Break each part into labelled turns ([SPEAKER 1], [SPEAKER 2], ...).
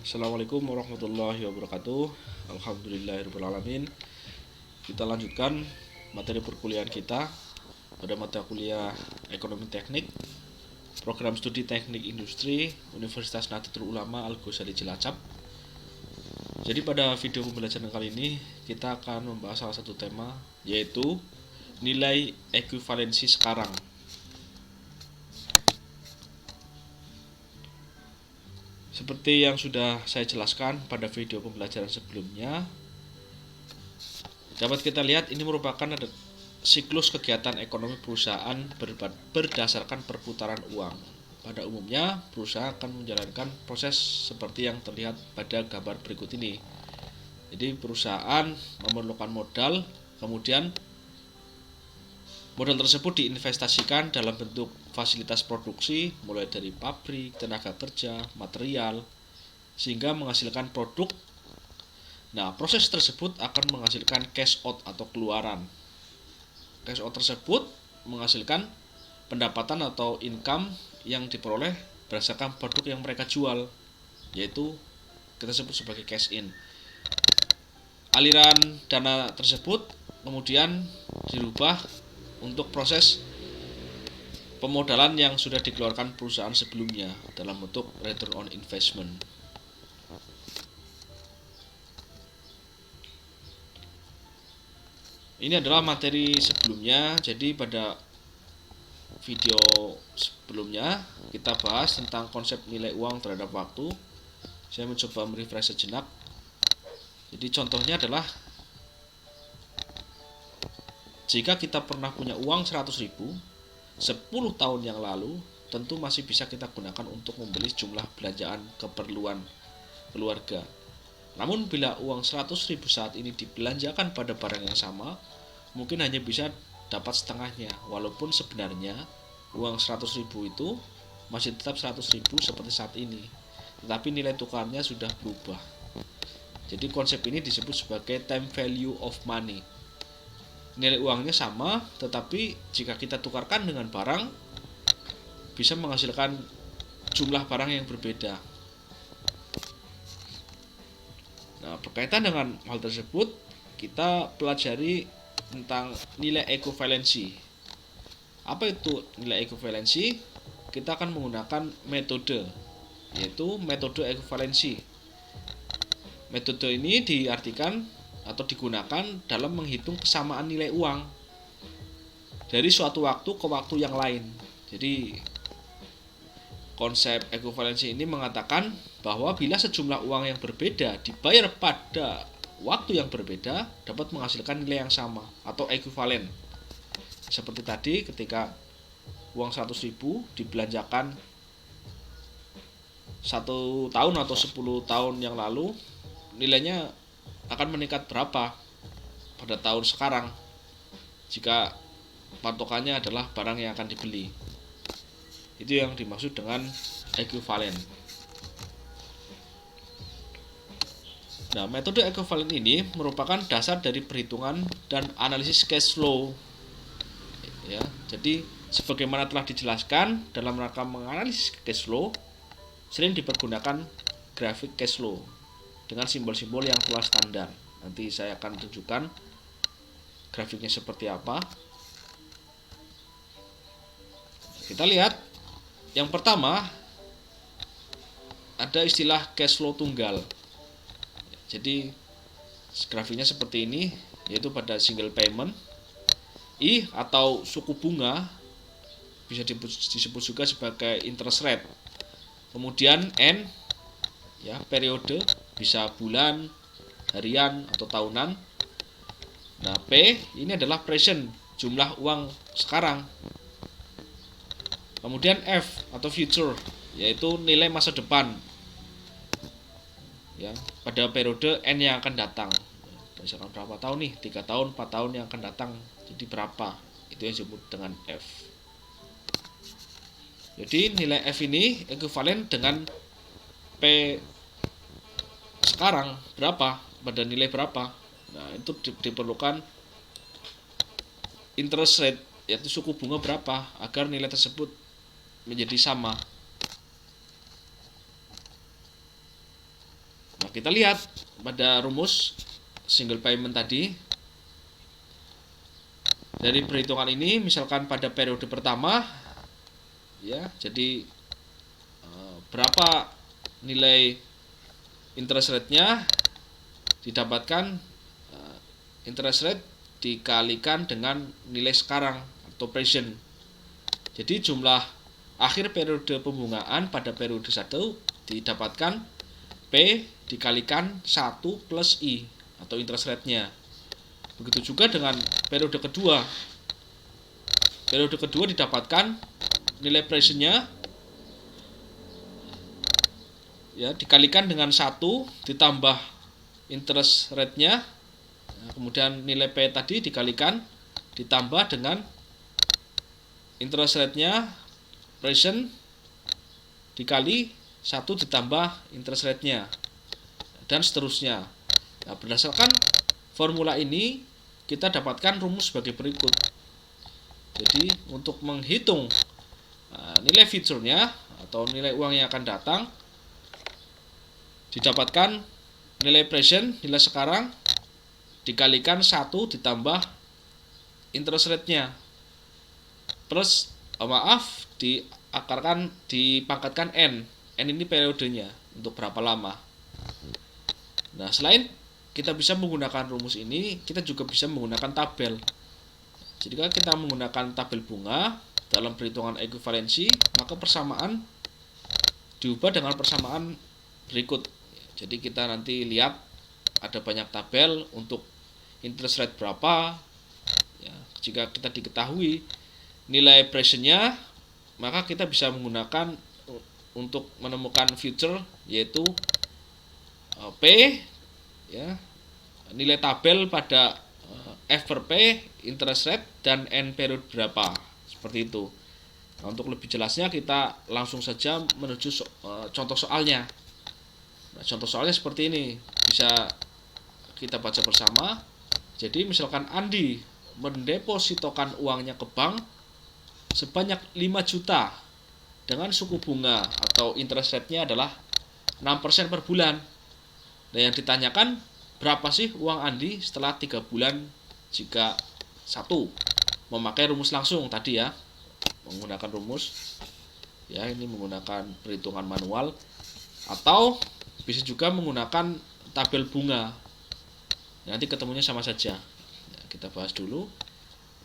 [SPEAKER 1] Assalamualaikum warahmatullahi wabarakatuh. Alhamdulillahirrahmanirrahim. Kita lanjutkan materi perkuliahan kita pada mata kuliah Ekonomi Teknik, Program Studi Teknik Industri, Universitas Nahdlatul Ulama Al-Ghazali Cilacap. Jadi pada video pembelajaran kali ini kita akan membahas salah satu tema, yaitu nilai ekuivalensi sekarang. Seperti yang sudah saya jelaskan pada video pembelajaran sebelumnya, dapat kita lihat ini merupakan siklus kegiatan ekonomi perusahaan berdasarkan perputaran uang. Pada umumnya, perusahaan akan menjalankan proses seperti yang terlihat pada gambar berikut ini. Jadi perusahaan memerlukan modal, kemudian modal tersebut diinvestasikan dalam bentuk fasilitas produksi, mulai dari pabrik, tenaga kerja, material, sehingga menghasilkan produk. Nah, proses tersebut akan menghasilkan cash out atau keluaran. Cash out tersebut menghasilkan pendapatan atau income yang diperoleh berdasarkan produk yang mereka jual, yaitu kita sebut sebagai cash in. Aliran dana tersebut kemudian dirubah untuk proses pemodalan yang sudah dikeluarkan perusahaan sebelumnya dalam bentuk return on investment. Ini adalah materi sebelumnya. Jadi pada video sebelumnya kita bahas tentang konsep nilai uang terhadap waktu. Saya mencoba merefresh sejenak. Jadi contohnya adalah jika kita pernah punya uang 100.000 10 tahun yang lalu, tentu masih bisa kita gunakan untuk membeli jumlah belanjaan keperluan keluarga. Namun bila uang 100.000 saat ini dibelanjakan pada barang yang sama, mungkin hanya bisa dapat setengahnya, walaupun sebenarnya uang 100.000 itu masih tetap 100.000 seperti saat ini, tetapi nilai tukarnya sudah berubah. Jadi konsep ini disebut sebagai time value of money. Nilai uangnya sama, tetapi jika kita tukarkan dengan barang, bisa menghasilkan jumlah barang yang berbeda. Nah, berkaitan dengan hal tersebut, kita pelajari tentang nilai ekuivalensi. Apa itu nilai ekuivalensi? Kita akan menggunakan metode, yaitu metode ekuivalensi. Metode ini diartikan atau digunakan dalam menghitung kesamaan nilai uang dari suatu waktu ke waktu yang lain. Jadi konsep ekuivalensi ini mengatakan bahwa bila sejumlah uang yang berbeda dibayar pada waktu yang berbeda, dapat menghasilkan nilai yang sama atau ekuivalen. Seperti tadi ketika uang 100.000 dibelanjakan 1 tahun atau 10 tahun yang lalu, nilainya akan meningkat berapa pada tahun sekarang jika patokannya adalah barang yang akan dibeli. Itu yang dimaksud dengan ekuivalen. Nah, metode ekuivalen ini merupakan dasar dari perhitungan dan analisis cash flow. Ya, jadi sebagaimana telah dijelaskan, dalam rangka menganalisis cash flow sering dipergunakan grafik cash flow dengan simbol-simbol yang telah standar. Nanti saya akan tunjukkan grafiknya seperti apa. Kita lihat yang pertama ada istilah cash flow tunggal. Jadi grafiknya seperti ini, yaitu pada single payment. I atau suku bunga bisa disebut juga sebagai interest rate. Kemudian N, ya, periode, bisa bulan, harian, atau tahunan. Nah, P ini adalah present, jumlah uang sekarang. Kemudian F atau future, yaitu nilai masa depan, ya, pada periode N yang akan datang. Misalkan berapa tahun nih, 3 tahun, 4 tahun yang akan datang, jadi berapa, itu yang disebut dengan F. Jadi nilai F ini ekuivalen dengan P sekarang berapa, pada nilai berapa. Nah, itu diperlukan interest rate, yaitu suku bunga berapa, agar nilai tersebut menjadi sama. kita lihat pada rumus single payment tadi. Dari perhitungan ini, misalkan pada periode pertama, ya, jadi berapa nilai interest rate-nya, didapatkan interest rate dikalikan dengan nilai sekarang atau present. Jadi jumlah akhir periode pembungaan pada periode 1 didapatkan P dikalikan 1 plus I atau interest rate-nya. Begitu juga dengan periode kedua. Periode kedua didapatkan nilai present-nya ya dikalikan dengan 1 ditambah interest rate-nya. Kemudian nilai P tadi dikalikan ditambah dengan interest rate-nya present dikali 1 ditambah interest rate-nya dan seterusnya. Nah, berdasarkan formula ini kita dapatkan rumus sebagai berikut. Jadi untuk menghitung nilai future-nya atau nilai uang yang akan datang, didapatkan nilai present, nilai sekarang dikalikan 1 ditambah interest rate-nya plus dipangkatkan N. N ini periodenya untuk berapa lama. Nah, selain kita bisa menggunakan rumus ini, kita juga bisa menggunakan tabel. Jika kita menggunakan tabel bunga dalam perhitungan ekuivalensi, maka persamaan diubah dengan persamaan berikut. Jadi kita nanti lihat ada banyak tabel untuk interest rate berapa. Ya, jika kita diketahui nilai present-nya, maka kita bisa menggunakan untuk menemukan future, yaitu P, ya, nilai tabel pada F per P, interest rate, dan N period berapa, seperti itu. Nah, untuk lebih jelasnya kita langsung saja menuju contoh soalnya. Nah, contoh soalnya seperti ini, bisa kita baca bersama. Jadi misalkan Andi mendepositokan uangnya ke bank sebanyak 5 juta dengan suku bunga atau interest rate-nya adalah 6% per bulan. Nah, yang ditanyakan berapa sih uang Andi setelah 3 bulan jika 1 memakai rumus langsung tadi ya, menggunakan rumus ya, ini menggunakan perhitungan manual atau bisa juga menggunakan tabel bunga. Nanti ketemunya sama saja ya, kita bahas dulu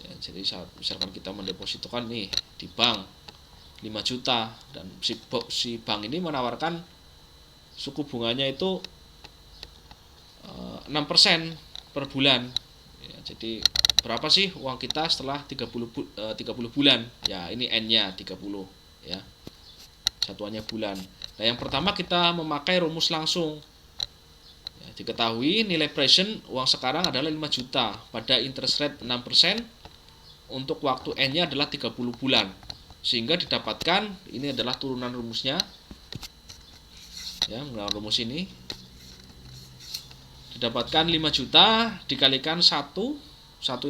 [SPEAKER 1] ya. Jadi misalkan kita mendepositokan nih di bank 5 juta dan si bank ini menawarkan suku bunganya itu 6% per bulan ya, jadi berapa sih uang kita setelah 30 bulan ya, ini N-nya 30 ya, satuannya bulan. Nah, yang pertama kita memakai rumus langsung ya, diketahui nilai present uang sekarang adalah 5 juta pada interest rate 6% untuk waktu N-nya adalah 30 bulan, sehingga didapatkan ini adalah turunan rumusnya ya, menggunakan rumus ini didapatkan 5 juta dikalikan 1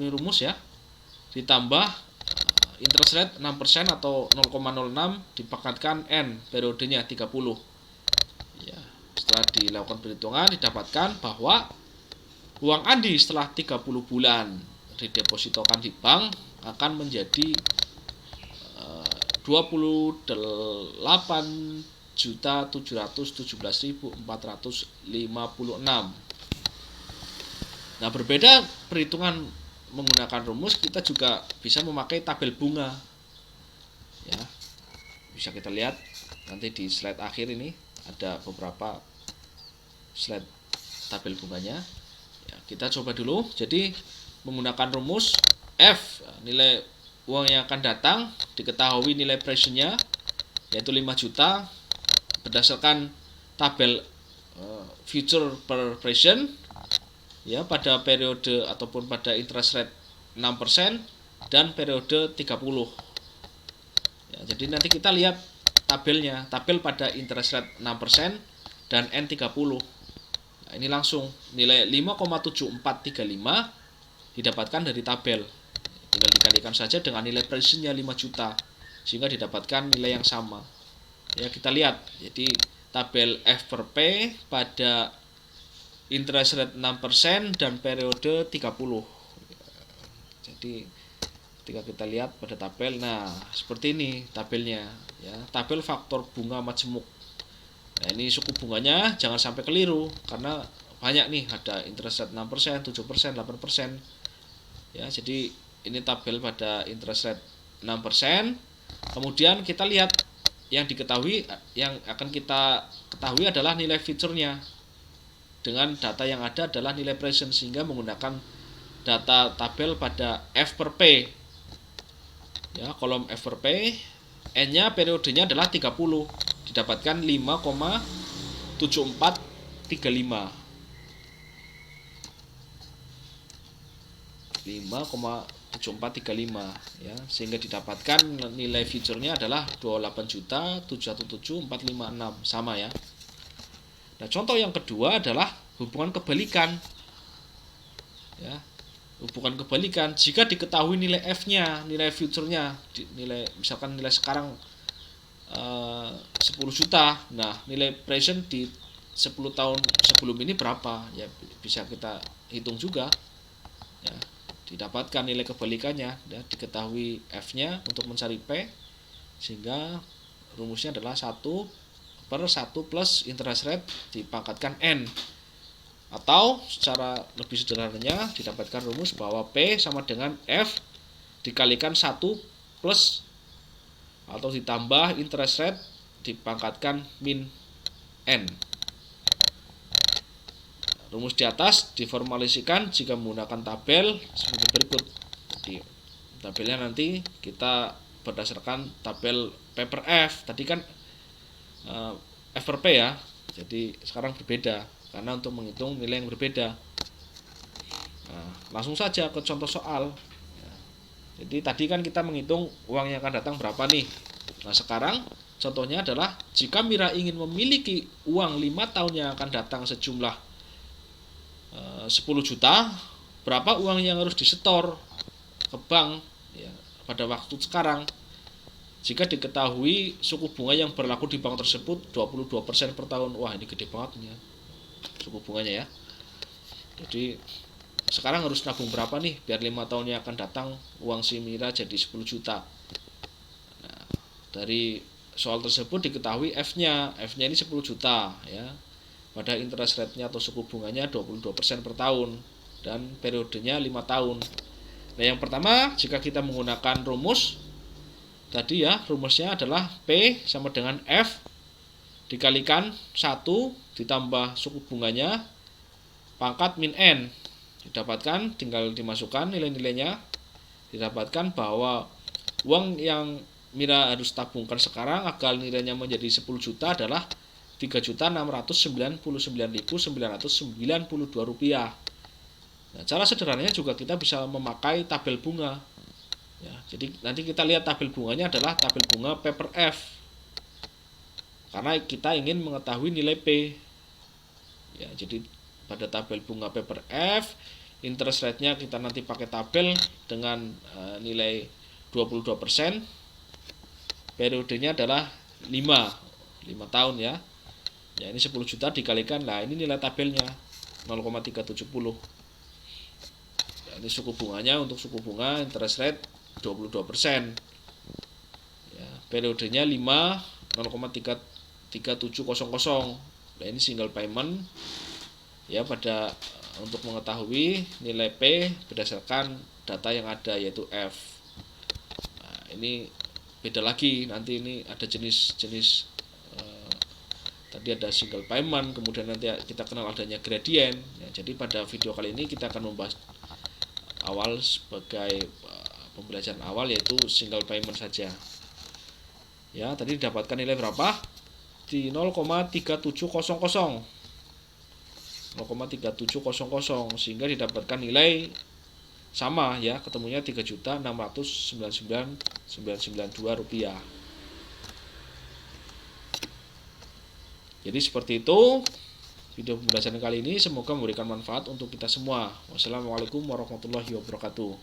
[SPEAKER 1] ini rumus ya, ditambah interest rate 6% atau 0,06 dipangkatkan N periodenya 30 ya. Setelah dilakukan perhitungan didapatkan bahwa uang Andi setelah 30 bulan didepositokan di bank akan menjadi 28.717.456. Nah, berbeda perhitungan menggunakan rumus, kita juga bisa memakai tabel bunga ya. Bisa kita lihat nanti di slide akhir ini ada beberapa slide tabel bunganya ya. Kita coba dulu. Jadi menggunakan rumus F, nilai uang yang akan datang, diketahui nilai present-nya yaitu 5 juta berdasarkan tabel future per present ya, pada periode ataupun pada interest rate 6% dan periode 30 ya. Jadi nanti kita lihat tabelnya, tabel pada interest rate 6% dan N30. Nah, ini langsung nilai 5,7435 didapatkan dari tabel, tinggal dikalikan saja dengan nilai presentnya 5 juta sehingga didapatkan nilai yang sama ya. Kita lihat, jadi tabel F per P pada interest rate 6% dan periode 30. Jadi ketika kita lihat pada tabel, nah seperti ini tabelnya ya, tabel faktor bunga majemuk. Nah, ini suku bunganya jangan sampai keliru karena banyak nih, ada interest rate 6%, 7%, 8%. Ya, jadi ini tabel pada interest rate 6%. Kemudian kita lihat yang diketahui, yang akan kita ketahui adalah nilai future-nya. Dengan data yang ada adalah nilai present, sehingga menggunakan data tabel pada F per P. Ya, kolom F per P, N-nya periodenya adalah 30, didapatkan 5,7435. 5,7435 ya, sehingga didapatkan nilai future-nya adalah 28.717.456, sama ya. Nah, contoh yang kedua adalah hubungan kebalikan. Ya, hubungan kebalikan jika diketahui nilai F-nya, nilai future-nya, nilai misalkan nilai sekarang 10 juta. Nah, nilai present di 10 tahun sebelum ini berapa? Ya, bisa kita hitung juga. Ya, didapatkan nilai kebalikannya, ya, diketahui F-nya untuk mencari P, sehingga rumusnya adalah 1/1 plus interest rate dipangkatkan N. Atau secara lebih sederhananya didapatkan rumus bahwa P sama dengan F dikalikan 1 plus atau ditambah interest rate dipangkatkan min N. Rumus di atas diformalisikan jika menggunakan tabel sebagai berikut. Di tabelnya nanti kita berdasarkan tabel P per F. Tadi kan F per P ya, jadi sekarang berbeda karena untuk menghitung nilai yang berbeda. Nah, langsung saja ke contoh soal. Jadi tadi kan kita menghitung uang yang akan datang berapa nih. Nah, sekarang contohnya adalah jika Mira ingin memiliki uang 5 tahun yang akan datang sejumlah 10 juta, berapa uang yang harus disetor ke bank ya, pada waktu sekarang. Jika diketahui suku bunga yang berlaku di bank tersebut 22% per tahun. Wah, ini gede banget ya suku bunganya ya. Jadi sekarang harus nabung berapa nih biar 5 tahun yang akan datang uang si Mira jadi 10 juta. Nah, dari soal tersebut diketahui F-nya ini 10 juta ya. Pada interest rate-nya atau suku bunganya 22% per tahun dan periodenya 5 tahun. Nah, yang pertama, jika kita menggunakan rumus tadi ya, rumusnya adalah P sama dengan F dikalikan 1 ditambah suku bunganya pangkat min N. Didapatkan, tinggal dimasukkan nilai-nilainya. Didapatkan bahwa uang yang Mira harus tabungkan sekarang agar nilainya menjadi 10 juta adalah Rp3.699.992. Nah, cara sederhananya juga kita bisa memakai tabel bunga. Ya, jadi nanti kita lihat tabel bunganya adalah tabel bunga P per F. Karena kita ingin mengetahui nilai P. Ya, jadi pada tabel bunga P per F, interest rate-nya kita nanti pakai tabel dengan nilai 22%. Periodenya adalah 5 tahun ya. Ya, ini 10 juta dikalikan, nah ini nilai tabelnya 0,370. Ya, ini suku bunganya, untuk suku bunga interest rate 22%. Ya, periodenya 5, 0,33700. Nah, ini single payment. Ya, pada untuk mengetahui nilai P berdasarkan data yang ada yaitu F. Nah, ini beda lagi, nanti ini ada jenis-jenis tadi ada single payment, kemudian nanti kita kenal adanya gradient ya. Jadi pada video kali ini kita akan membahas awal sebagai pembelajaran awal yaitu single payment saja ya. Tadi didapatkan nilai berapa? Di 0,3700, sehingga didapatkan nilai sama ya, ketemunya Rp3.699.992. Jadi seperti itu video pembelajaran kali ini, semoga memberikan manfaat untuk kita semua. Wassalamualaikum warahmatullahi wabarakatuh.